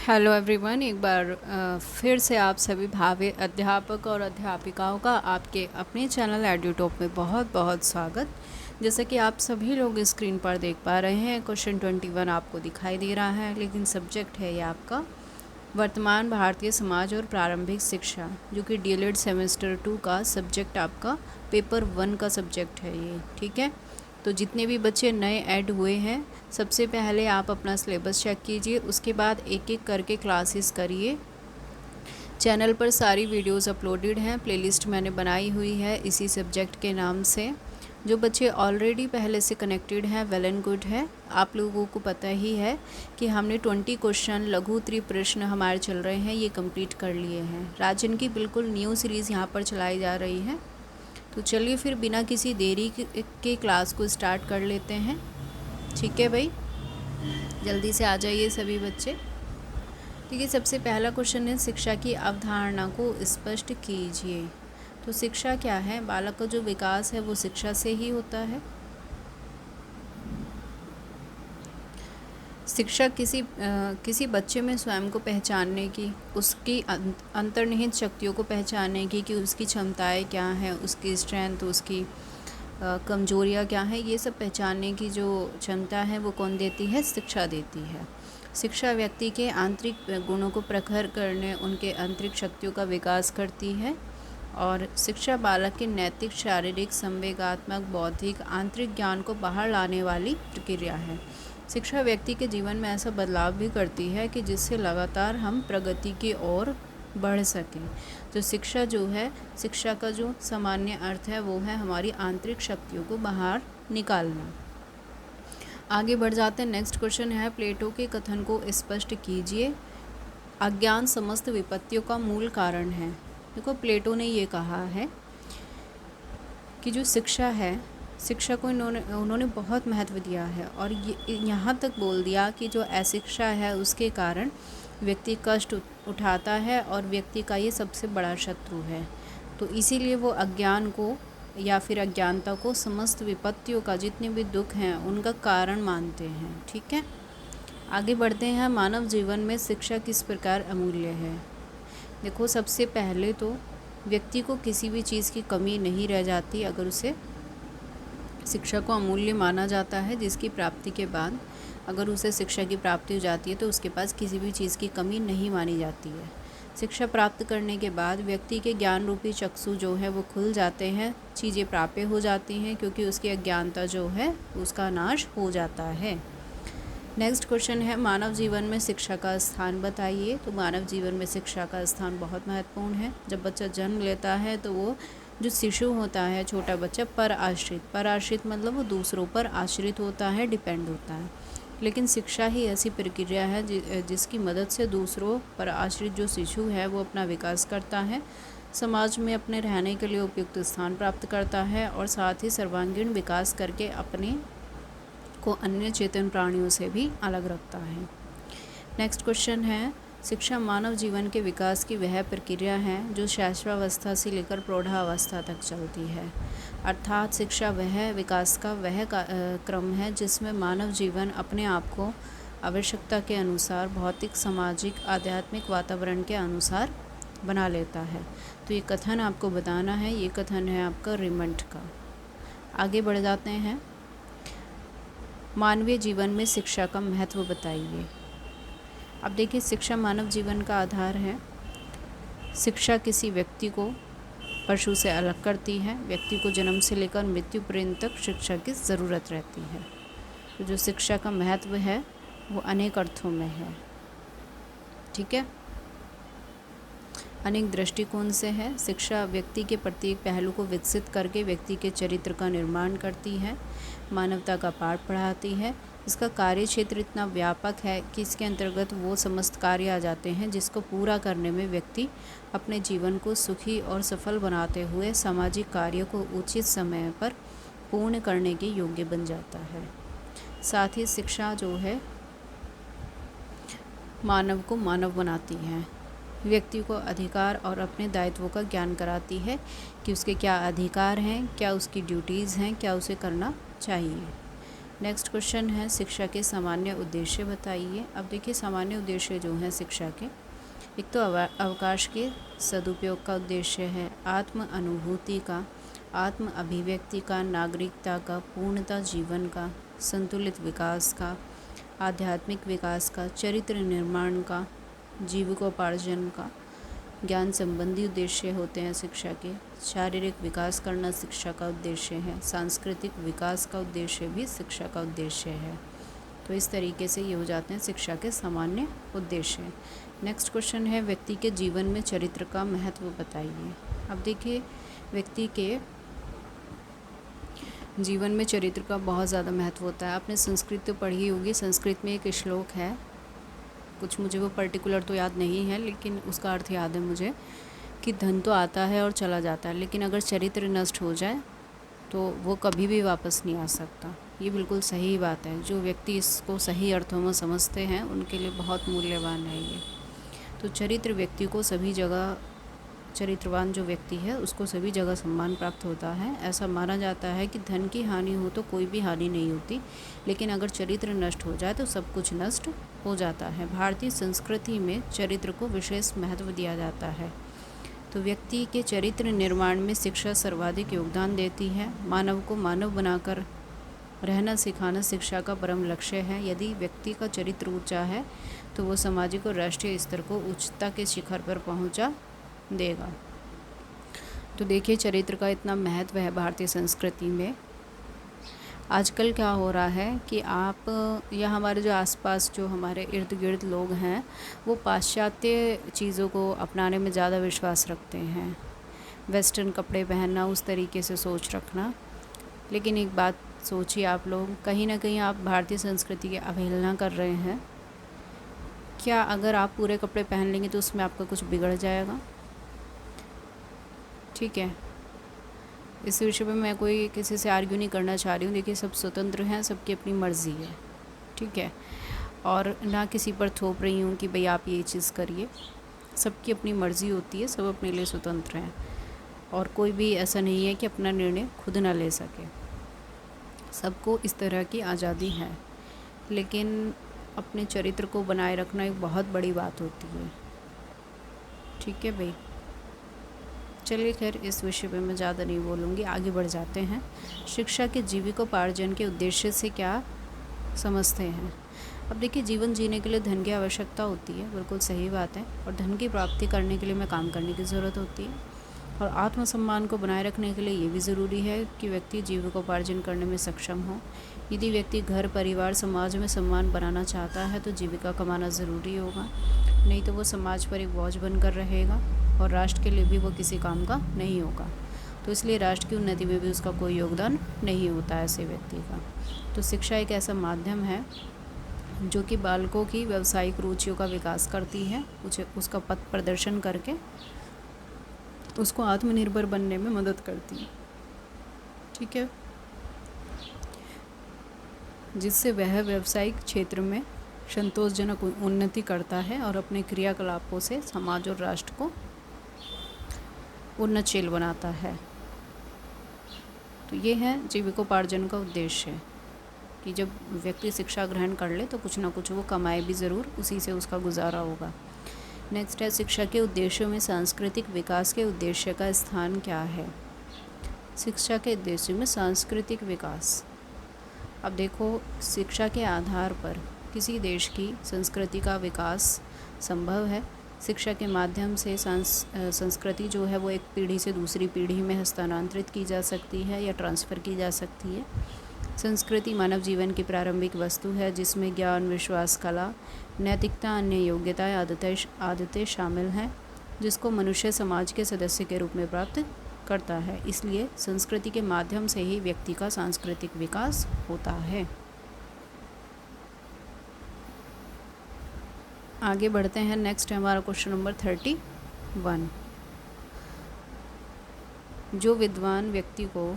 Hello everyone, एक बार फिर से आप सभी भावी अध्यापक और अध्यापिकाओं का आपके अपने चैनल एड्यूटॉप में बहुत बहुत स्वागत। जैसे कि आप सभी लोग स्क्रीन पर देख पा रहे हैं, क्वेश्चन 21 आपको दिखाई दे रहा है, लेकिन सब्जेक्ट है ये आपका वर्तमान भारतीय समाज और प्रारंभिक शिक्षा, जो कि डीएलएड सेमेस्टर 2 का सब्जेक्ट आपका पेपर 1 का सब्जेक्ट है ये। ठीक है, तो जितने भी बच्चे नए ऐड हुए हैं, सबसे पहले आप अपना सिलेबस चेक कीजिए, उसके बाद एक एक करके क्लासेस करिए। चैनल पर सारी वीडियोस अपलोडेड हैं, प्लेलिस्ट मैंने बनाई हुई है इसी सब्जेक्ट के नाम से। जो बच्चे ऑलरेडी पहले से कनेक्टेड हैं, वेल एंड गुड है। आप लोगों को पता ही है कि हमने 20 क्वेश्चन लघु प्रश्न हमारे चल रहे हैं, ये कंप्लीट कर लिए हैं। राजन की बिल्कुल न्यू सीरीज़ यहाँ पर चलाई जा रही है। तो चलिए फिर बिना किसी देरी के क्लास को स्टार्ट कर लेते हैं। ठीक है भाई, जल्दी से आ जाइए सभी बच्चे। ठीक है, सबसे पहला क्वेश्चन है, शिक्षा की अवधारणा को स्पष्ट कीजिए। तो शिक्षा क्या है? बालक का जो विकास है वो शिक्षा से ही होता है। शिक्षा किसी बच्चे में स्वयं को पहचानने की, उसकी अंतर्निहित शक्तियों को पहचानने की, कि उसकी क्षमताएं क्या हैं, उसकी स्ट्रेंथ, उसकी कमजोरियां क्या हैं, ये सब पहचानने की जो क्षमता है वो कौन देती है? शिक्षा देती है। शिक्षा व्यक्ति के आंतरिक गुणों को प्रखर करने, उनके आंतरिक शक्तियों का विकास करती है। और शिक्षा बालक के नैतिक, शारीरिक, संवेगात्मक, बौद्धिक, आंतरिक ज्ञान को बाहर लाने वाली प्रक्रिया है। शिक्षा व्यक्ति के जीवन में ऐसा बदलाव भी करती है कि जिससे लगातार हम प्रगति की ओर बढ़ सकें। तो शिक्षा जो है, शिक्षा का जो सामान्य अर्थ है वो है हमारी आंतरिक शक्तियों को बाहर निकालना। आगे बढ़ जाते हैं। नेक्स्ट क्वेश्चन है, प्लेटो के कथन को स्पष्ट कीजिए। अज्ञान समस्त विपत्तियों का मूल कारण है। देखो, प्लेटो ने ये कहा है कि जो शिक्षा है, शिक्षा को उन्होंने बहुत महत्व दिया है, और ये यहाँ तक बोल दिया कि जो अशिक्षा है उसके कारण व्यक्ति कष्ट उठाता है, और व्यक्ति का ये सबसे बड़ा शत्रु है। तो इसीलिए वो अज्ञान को या फिर अज्ञानता को समस्त विपत्तियों का, जितने भी दुख हैं, उनका कारण मानते हैं। ठीक है, आगे बढ़ते हैं। मानव जीवन में शिक्षा किस प्रकार अमूल्य है? देखो, सबसे पहले तो व्यक्ति को किसी भी चीज़ की कमी नहीं रह जाती अगर उसे शिक्षा को अमूल्य माना जाता है, जिसकी प्राप्ति के बाद अगर उसे शिक्षा की प्राप्ति हो जाती है तो उसके पास किसी भी चीज़ की कमी नहीं मानी जाती है। शिक्षा प्राप्त करने के बाद व्यक्ति के ज्ञान रूपी चक्षु जो है वो खुल जाते हैं, चीज़ें प्राप्य हो जाती हैं, क्योंकि उसकी अज्ञानता जो है उसका नाश हो जाता है। नेक्स्ट क्वेश्चन है, मानव जीवन में शिक्षा का स्थान बताइए। तो मानव जीवन में शिक्षा का स्थान बहुत महत्वपूर्ण है। जब बच्चा जन्म लेता है तो वो जो शिशु होता है, छोटा बच्चा, पर आश्रित मतलब वो दूसरों पर आश्रित होता है, डिपेंड होता है। लेकिन शिक्षा ही ऐसी प्रक्रिया है जिसकी मदद से दूसरों पर आश्रित जो शिशु है वो अपना विकास करता है, समाज में अपने रहने के लिए उपयुक्त स्थान प्राप्त करता है, और साथ ही सर्वांगीण विकास करके अपने को अन्य चेतन प्राणियों से भी अलग रखता है। नेक्स्ट क्वेश्चन है, शिक्षा मानव जीवन के विकास की वह प्रक्रिया है जो शैशवावस्था से लेकर प्रौढ़ावस्था तक चलती है। अर्थात शिक्षा वह विकास का वह क्रम है जिसमें मानव जीवन अपने आप को आवश्यकता के अनुसार भौतिक, सामाजिक, आध्यात्मिक वातावरण के अनुसार बना लेता है। तो ये कथन आपको बताना है, ये कथन है आपका रिमंड का। आगे बढ़ जाते हैं। मानवीय जीवन में शिक्षा का महत्व बताइए। अब देखिए, शिक्षा मानव जीवन का आधार है। शिक्षा किसी व्यक्ति को पशु से अलग करती है। व्यक्ति को जन्म से लेकर मृत्यु पर्यंत तक शिक्षा की ज़रूरत रहती है। तो जो शिक्षा का महत्व है वो अनेक अर्थों में है। ठीक है, अनेक दृष्टिकोण से है। शिक्षा व्यक्ति के प्रत्येक पहलू को विकसित करके व्यक्ति के चरित्र का निर्माण करती है, मानवता का पाठ पढ़ाती है। इसका कार्य क्षेत्र इतना व्यापक है कि इसके अंतर्गत वो समस्त कार्य आ जाते हैं जिसको पूरा करने में व्यक्ति अपने जीवन को सुखी और सफल बनाते हुए सामाजिक कार्य को उचित समय पर पूर्ण करने के योग्य बन जाता है। साथ ही शिक्षा जो है मानव को मानव बनाती है, व्यक्ति को अधिकार और अपने दायित्वों का ज्ञान कराती है कि उसके क्या अधिकार हैं, क्या उसकी ड्यूटीज़ हैं, क्या उसे करना चाहिए। नेक्स्ट क्वेश्चन है शिक्षा के सामान्य उद्देश्य बताइए। अब देखिए सामान्य उद्देश्य जो हैं शिक्षा के, एक तो अवकाश के सदुपयोग का उद्देश्य है, आत्म अनुभूति का, आत्म अभिव्यक्ति का, नागरिकता का, पूर्णता जीवन का, संतुलित विकास का, आध्यात्मिक विकास का, चरित्र निर्माण का, जीविकोपार्जन का, ज्ञान संबंधी उद्देश्य होते हैं शिक्षा के, शारीरिक विकास करना शिक्षा का उद्देश्य है, सांस्कृतिक विकास का उद्देश्य भी शिक्षा का उद्देश्य है। तो इस तरीके से ये हो जाते हैं शिक्षा के सामान्य उद्देश्य। नेक्स्ट क्वेश्चन है व्यक्ति के जीवन में चरित्र का महत्व बताइए। अब देखिए व्यक्ति के जीवन में चरित्र का बहुत ज़्यादा महत्व होता है। आपने संस्कृत तो पढ़ी होगी, संस्कृत में एक श्लोक है, कुछ मुझे वो पर्टिकुलर तो याद नहीं है लेकिन उसका अर्थ याद है मुझे, कि धन तो आता है और चला जाता है लेकिन अगर चरित्र नष्ट हो जाए तो वो कभी भी वापस नहीं आ सकता। ये बिल्कुल सही बात है। जो व्यक्ति इसको सही अर्थों में समझते हैं उनके लिए बहुत मूल्यवान है ये। तो चरित्र व्यक्ति को सभी जगह, चरित्रवान जो व्यक्ति है उसको सभी जगह सम्मान प्राप्त होता है। ऐसा माना जाता है कि धन की हानि हो तो कोई भी हानि नहीं होती, लेकिन अगर चरित्र नष्ट हो जाए तो सब कुछ नष्ट हो जाता है। भारतीय संस्कृति में चरित्र को विशेष महत्व दिया जाता है। तो व्यक्ति के चरित्र निर्माण में शिक्षा सर्वाधिक योगदान देती है। मानव को मानव बनाकर रहना सिखाना शिक्षा का परम लक्ष्य है। यदि व्यक्ति का चरित्र ऊंचा है तो वो सामाजिक और राष्ट्रीय स्तर को उच्चता के शिखर पर पहुंचा देगा। तो देखिए चरित्र का इतना महत्व है भारतीय संस्कृति में। आजकल क्या हो रहा है कि आप या हमारे जो आसपास जो हमारे इर्द गिर्द लोग हैं वो पाश्चात्य चीज़ों को अपनाने में ज़्यादा विश्वास रखते हैं, वेस्टर्न कपड़े पहनना, उस तरीके से सोच रखना। लेकिन एक बात सोचिए आप लोग, कहीं ना कहीं आप भारतीय संस्कृति की अवहेलना कर रहे हैं। क्या अगर आप पूरे कपड़े पहन लेंगे तो उसमें आपका कुछ बिगड़ जाएगा? ठीक है, इस विषय पे मैं कोई किसी से आर्ग्यू नहीं करना चाह रही हूँ। देखिए सब स्वतंत्र हैं, सबकी अपनी मर्ज़ी है, ठीक है, और ना किसी पर थोप रही हूँ कि भाई आप ये चीज़ करिए। सबकी अपनी मर्ज़ी होती है, सब अपने लिए स्वतंत्र हैं और कोई भी ऐसा नहीं है कि अपना निर्णय खुद ना ले सके। सबको इस तरह की आज़ादी है, लेकिन अपने चरित्र को बनाए रखना एक बहुत बड़ी बात होती है। ठीक है भाई, चलिए खैर इस विषय पे मैं ज़्यादा नहीं बोलूँगी, आगे बढ़ जाते हैं। शिक्षा के जीविकोपार्जन के उद्देश्य से क्या समझते हैं? अब देखिए जीवन जीने के लिए धन की आवश्यकता होती है, बिल्कुल सही बात है, और धन की प्राप्ति करने के लिए हमें काम करने की ज़रूरत होती है। और आत्मसम्मान को बनाए रखने के लिए ये भी ज़रूरी है कि व्यक्ति जीविकोपार्जन करने में सक्षम हो। यदि व्यक्ति घर, परिवार, समाज में सम्मान बनाना चाहता है तो जीविका कमाना ज़रूरी होगा, नहीं तो वो समाज पर एक बोझ बनकर रहेगा और राष्ट्र के लिए भी वो किसी काम का नहीं होगा। तो इसलिए राष्ट्र की उन्नति में भी उसका कोई योगदान नहीं होता है ऐसे व्यक्ति का। तो शिक्षा एक ऐसा माध्यम है जो कि बालकों की व्यावसायिक रुचियों का विकास करती है, उसका पथ प्रदर्शन करके उसको आत्मनिर्भर बनने में मदद करती है। ठीक है, जिससे वह व्यावसायिक क्षेत्र में संतोषजनक उन्नति करता है और अपने क्रियाकलापों से समाज और राष्ट्र को उन्नतशील बनाता है। तो ये है जीविकोपार्जन का उद्देश्य, कि जब व्यक्ति शिक्षा ग्रहण कर ले तो कुछ ना कुछ वो कमाए भी ज़रूर, उसी से उसका गुजारा होगा। नेक्स्ट है शिक्षा के उद्देश्यों में सांस्कृतिक विकास के उद्देश्य का स्थान क्या है? शिक्षा के उद्देश्य में सांस्कृतिक विकास। अब देखो शिक्षा के आधार पर किसी देश की संस्कृति का विकास संभव है। शिक्षा के माध्यम से संस्कृति जो है वो एक पीढ़ी से दूसरी पीढ़ी में हस्तांतरित की जा सकती है या ट्रांसफ़र की जा सकती है। संस्कृति मानव जीवन की प्रारंभिक वस्तु है जिसमें ज्ञान, विश्वास, कला, नैतिकता, अन्य योग्यताएं, आदतें शामिल हैं, जिसको मनुष्य समाज के सदस्य के रूप में प्राप्त करता है। इसलिए संस्कृति के माध्यम से ही व्यक्ति का सांस्कृतिक विकास होता है। आगे बढ़ते हैं। नेक्स्ट है हमारा क्वेश्चन नंबर 31। जो विद्वान व्यक्ति को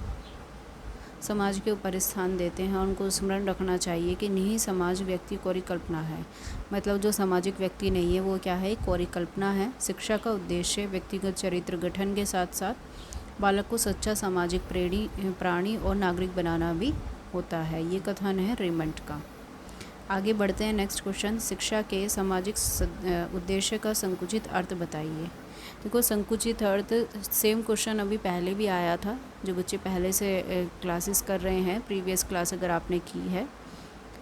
समाज के ऊपर स्थान देते हैं उनको स्मरण रखना चाहिए कि नहीं समाज व्यक्ति परिकल्पना है। मतलब जो सामाजिक व्यक्ति नहीं है वो क्या है, एक परिकल्पना है। शिक्षा का उद्देश्य व्यक्तिगत चरित्र गठन के साथ साथ बालक को सच्चा सामाजिक प्राणी और नागरिक बनाना भी होता है। ये कथन है रेमंड का। आगे बढ़ते हैं। नेक्स्ट क्वेश्चन, शिक्षा के सामाजिक उद्देश्य का संकुचित अर्थ बताइए। देखो, संकुचित अर्थ सेम क्वेश्चन अभी पहले भी आया था। जो बच्चे पहले से क्लासेस कर रहे हैं, प्रीवियस क्लास अगर आपने की है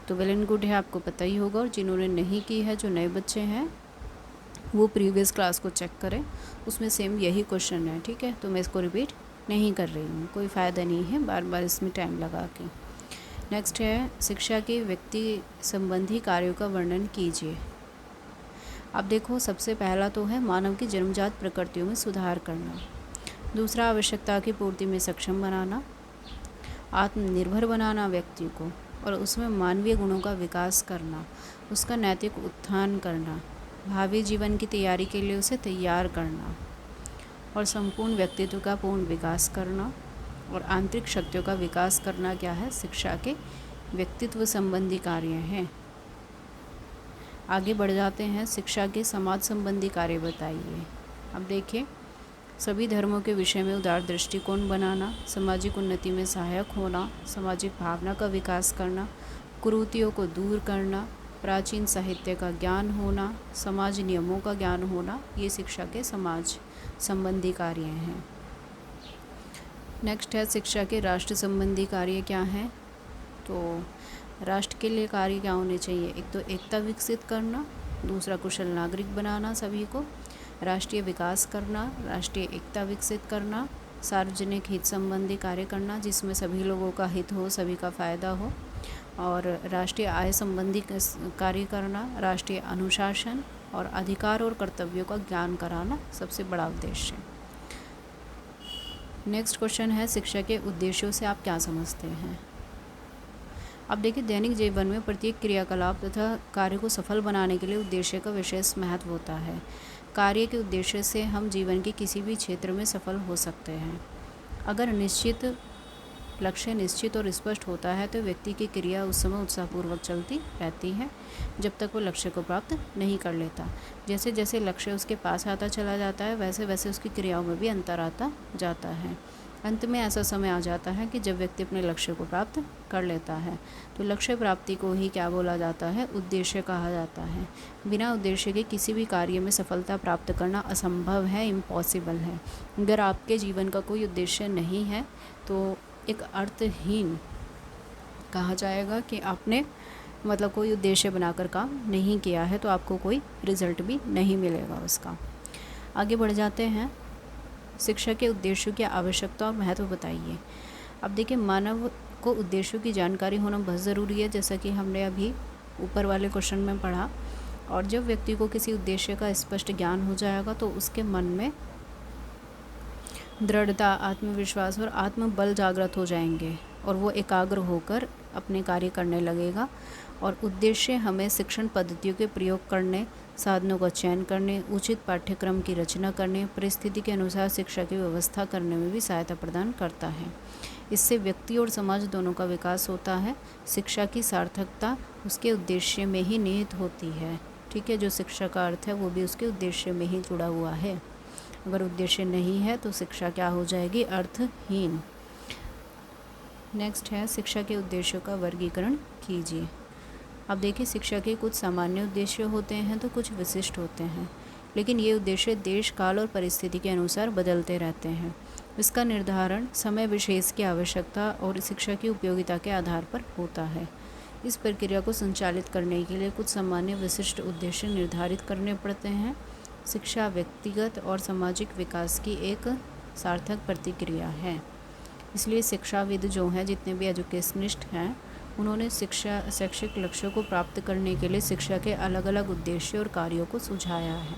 तो वेल एंड गुड है, आपको पता ही होगा। और जिन्होंने नहीं की है, जो नए बच्चे हैं, वो प्रीवियस क्लास को चेक करें, उसमें सेम यही क्वेश्चन है। ठीक है, तो मैं इसको रिपीट नहीं कर रही हूँ, कोई फ़ायदा नहीं है बार बार इसमें टाइम लगा के। नेक्स्ट है, शिक्षा के व्यक्ति संबंधी कार्यों का वर्णन कीजिए। अब देखो, सबसे पहला तो है मानव की जन्मजात प्रकृतियों में सुधार करना। दूसरा, आवश्यकता की पूर्ति में सक्षम बनाना, आत्मनिर्भर बनाना व्यक्ति को, और उसमें मानवीय गुणों का विकास करना, उसका नैतिक उत्थान करना, भावी जीवन की तैयारी के लिए उसे तैयार करना, और संपूर्ण व्यक्तित्व का पूर्ण विकास करना, और आंतरिक शक्तियों का विकास करना क्या है, शिक्षा के व्यक्तित्व संबंधी कार्य हैं। आगे बढ़ जाते हैं। शिक्षा के समाज संबंधी कार्य बताइए। अब देखिए, सभी धर्मों के विषय में उदार दृष्टिकोण बनाना, सामाजिक उन्नति में सहायक होना, सामाजिक भावना का विकास करना, कुरीतियों को दूर करना, प्राचीन साहित्य का ज्ञान होना, समाज नियमों का ज्ञान होना, ये शिक्षा के समाज संबंधी कार्य हैं। नेक्स्ट है, शिक्षा के राष्ट्र संबंधी कार्य क्या हैं। तो राष्ट्र के लिए कार्य क्या होने चाहिए, एक तो एकता विकसित करना, दूसरा कुशल नागरिक बनाना सभी को, राष्ट्रीय विकास करना, राष्ट्रीय एकता विकसित करना, सार्वजनिक हित संबंधी कार्य करना जिसमें सभी लोगों का हित हो, सभी का फ़ायदा हो, और राष्ट्रीय आय संबंधी कार्य करना, राष्ट्रीय अनुशासन और अधिकार और कर्तव्यों का ज्ञान कराना सबसे बड़ा उद्देश्य है। नेक्स्ट क्वेश्चन है, शिक्षा के उद्देश्यों से आप क्या समझते हैं। अब देखिए, दैनिक जीवन में प्रत्येक क्रियाकलाप तथा कार्य को सफल बनाने के लिए उद्देश्य का विशेष महत्व होता है। कार्य के उद्देश्य से हम जीवन के किसी भी क्षेत्र में सफल हो सकते हैं। अगर लक्ष्य निश्चित और स्पष्ट होता है तो व्यक्ति की क्रिया उस समय उत्साहपूर्वक चलती रहती है जब तक वो लक्ष्य को प्राप्त नहीं कर लेता। जैसे जैसे लक्ष्य उसके पास आता चला जाता है, वैसे वैसे उसकी क्रियाओं में भी अंतर आता जाता है। अंत में ऐसा समय आ जाता है कि जब व्यक्ति अपने लक्ष्य को प्राप्त कर लेता है तो लक्ष्य प्राप्ति को ही क्या बोला जाता है, उद्देश्य कहा जाता है। बिना उद्देश्य के किसी भी कार्य में सफलता प्राप्त करना असंभव है, इम्पॉसिबल है। अगर आपके जीवन का कोई उद्देश्य नहीं है तो एक अर्थहीन कहा जाएगा कि आपने मतलब कोई उद्देश्य बनाकर काम नहीं किया है, तो आपको कोई रिजल्ट भी नहीं मिलेगा उसका। आगे बढ़ जाते हैं। शिक्षा के उद्देश्यों की आवश्यकता और महत्व बताइए। अब देखिए, मानव को उद्देश्यों की जानकारी होना बहुत ज़रूरी है, जैसा कि हमने अभी ऊपर वाले क्वेश्चन में पढ़ा। और जब व्यक्ति को किसी उद्देश्य का स्पष्ट ज्ञान हो जाएगा तो उसके मन में दृढ़ता, आत्मविश्वास और आत्मबल जागृत हो जाएंगे और वो एकाग्र होकर अपने कार्य करने लगेगा। और उद्देश्य हमें शिक्षण पद्धतियों के प्रयोग करने, साधनों का चयन करने, उचित पाठ्यक्रम की रचना करने, परिस्थिति के अनुसार शिक्षा की व्यवस्था करने में भी सहायता प्रदान करता है। इससे व्यक्ति और समाज दोनों का विकास होता है। शिक्षा की सार्थकता उसके उद्देश्य में ही निहित होती है। ठीक है, जो शिक्षा का अर्थ है वो भी उसके उद्देश्य में ही जुड़ा हुआ है। अगर उद्देश्य नहीं है तो शिक्षा क्या हो जाएगी, अर्थहीन। नेक्स्ट है, शिक्षा के उद्देश्यों का वर्गीकरण कीजिए। अब देखिए, शिक्षा के कुछ सामान्य उद्देश्य होते हैं तो कुछ विशिष्ट होते हैं, लेकिन ये उद्देश्य देश, काल और परिस्थिति के अनुसार बदलते रहते हैं। इसका निर्धारण समय विशेष की आवश्यकता और शिक्षा की उपयोगिता के आधार पर होता है। इस प्रक्रिया को संचालित करने के लिए कुछ सामान्य विशिष्ट उद्देश्य निर्धारित करने पड़ते हैं। शिक्षा व्यक्तिगत और सामाजिक विकास की एक सार्थक प्रतिक्रिया है। इसलिए शिक्षाविद जो हैं, जितने भी एजुकेशनिस्ट हैं, उन्होंने शैक्षिक लक्ष्यों को प्राप्त करने के लिए शिक्षा के अलग अलग उद्देश्य और कार्यों को सुझाया है।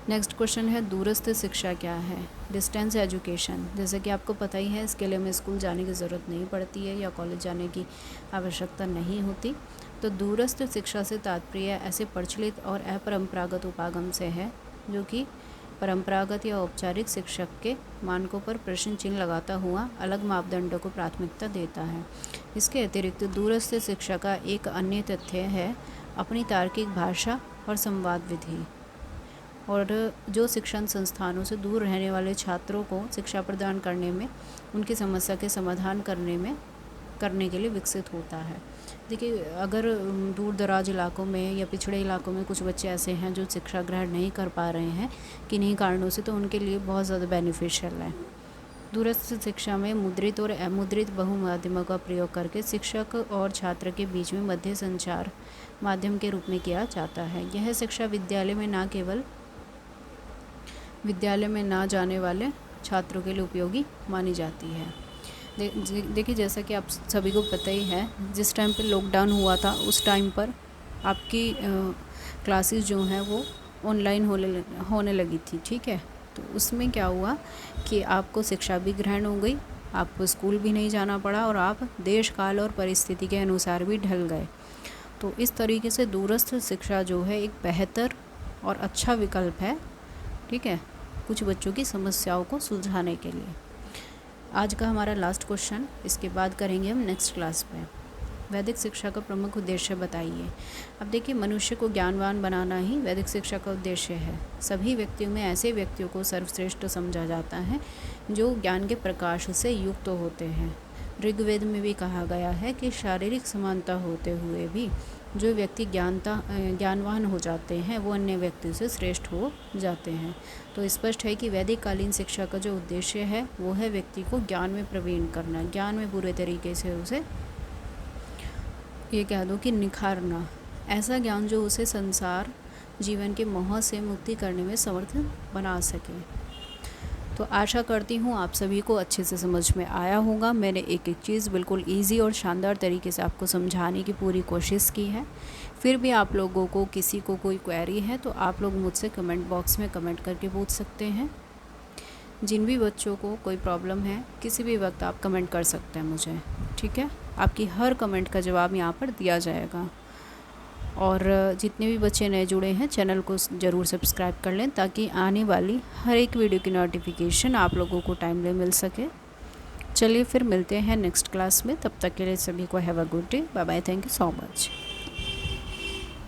नेक्स्ट क्वेश्चन है, दूरस्थ शिक्षा क्या है। डिस्टेंस एजुकेशन, जैसे कि आपको पता ही है, इसके लिए हमें स्कूल जाने की ज़रूरत नहीं पड़ती है या कॉलेज जाने की आवश्यकता नहीं होती। तो दूरस्थ शिक्षा से तात्पर्य ऐसे प्रचलित और अपरंपरागत उपागम से है जो कि परंपरागत या औपचारिक शिक्षक के मानकों पर प्रश्न चिन्ह लगाता हुआ अलग मापदंडों को प्राथमिकता देता है। इसके अतिरिक्त दूरस्थ शिक्षा का एक अन्य तथ्य है अपनी तार्किक भाषा और संवाद विधि, और जो शिक्षण संस्थानों से दूर रहने वाले छात्रों को शिक्षा प्रदान करने में, उनकी समस्या के समाधान करने में करने के लिए विकसित होता है। देखिए, अगर दूर दराज इलाकों में या पिछड़े इलाकों में कुछ बच्चे ऐसे हैं जो शिक्षा ग्रहण नहीं कर पा रहे हैं किन्हीं कारणों से, तो उनके लिए बहुत ज़्यादा बेनिफिशियल है। दूरस्थ शिक्षा में मुद्रित और अमुद्रित बहुमाध्यमों का प्रयोग करके शिक्षक और छात्र के बीच में मध्य संचार माध्यम के रूप में किया जाता है। यह शिक्षा विद्यालय में ना जाने वाले छात्रों के लिए उपयोगी मानी जाती है। देखिए, जैसा कि आप सभी को पता ही है, जिस टाइम पे लॉकडाउन हुआ था उस टाइम पर आपकी क्लासेस जो हैं वो ऑनलाइन होने लगी थी, ठीक है। तो उसमें क्या हुआ कि आपको शिक्षा भी ग्रहण हो गई, आपको स्कूल भी नहीं जाना पड़ा और आप देश काल और परिस्थिति के अनुसार भी ढल गए। तो इस तरीके से दूरस्थ शिक्षा जो है एक बेहतर और अच्छा विकल्प है, ठीक है, कुछ बच्चों की समस्याओं को सुलझाने के लिए। आज का हमारा लास्ट क्वेश्चन, इसके बाद करेंगे हम नेक्स्ट क्लास में। वैदिक शिक्षा का प्रमुख उद्देश्य बताइए। अब देखिए, मनुष्य को ज्ञानवान बनाना ही वैदिक शिक्षा का उद्देश्य है। सभी व्यक्तियों में ऐसे व्यक्तियों को सर्वश्रेष्ठ समझा जाता है जो ज्ञान के प्रकाश से युक्त होते हैं। ऋग्वेद में भी कहा गया है कि शारीरिक समानता होते हुए भी जो व्यक्ति ज्ञानवान हो जाते हैं वो अन्य व्यक्ति से श्रेष्ठ हो जाते हैं। तो स्पष्ट है कि वैदिक कालीन शिक्षा का जो उद्देश्य है वो है व्यक्ति को ज्ञान में प्रवीण करना, ज्ञान में पूरे तरीके से उसे ये कह दो कि निखारना, ऐसा ज्ञान जो उसे संसार जीवन के मोह से मुक्ति करने में समर्थ बना सके। तो आशा करती हूँ आप सभी को अच्छे से समझ में आया होगा। मैंने एक एक चीज़ बिल्कुल इजी और शानदार तरीके से आपको समझाने की पूरी कोशिश की है। फिर भी आप लोगों को किसी को कोई क्वेरी है तो आप लोग मुझसे कमेंट बॉक्स में कमेंट करके पूछ सकते हैं। जिन भी बच्चों को कोई प्रॉब्लम है किसी भी वक्त आप कमेंट कर सकते हैं मुझे, ठीक है। आपकी हर कमेंट का जवाब यहाँ पर दिया जाएगा। और जितने भी बच्चे नए जुड़े हैं चैनल को ज़रूर सब्सक्राइब कर लें ताकि आने वाली हर एक वीडियो की नोटिफिकेशन आप लोगों को टाइमली मिल सके। चलिए फिर मिलते हैं नेक्स्ट क्लास में, तब तक के लिए सभी को have a good day, bye bye, thank you so much.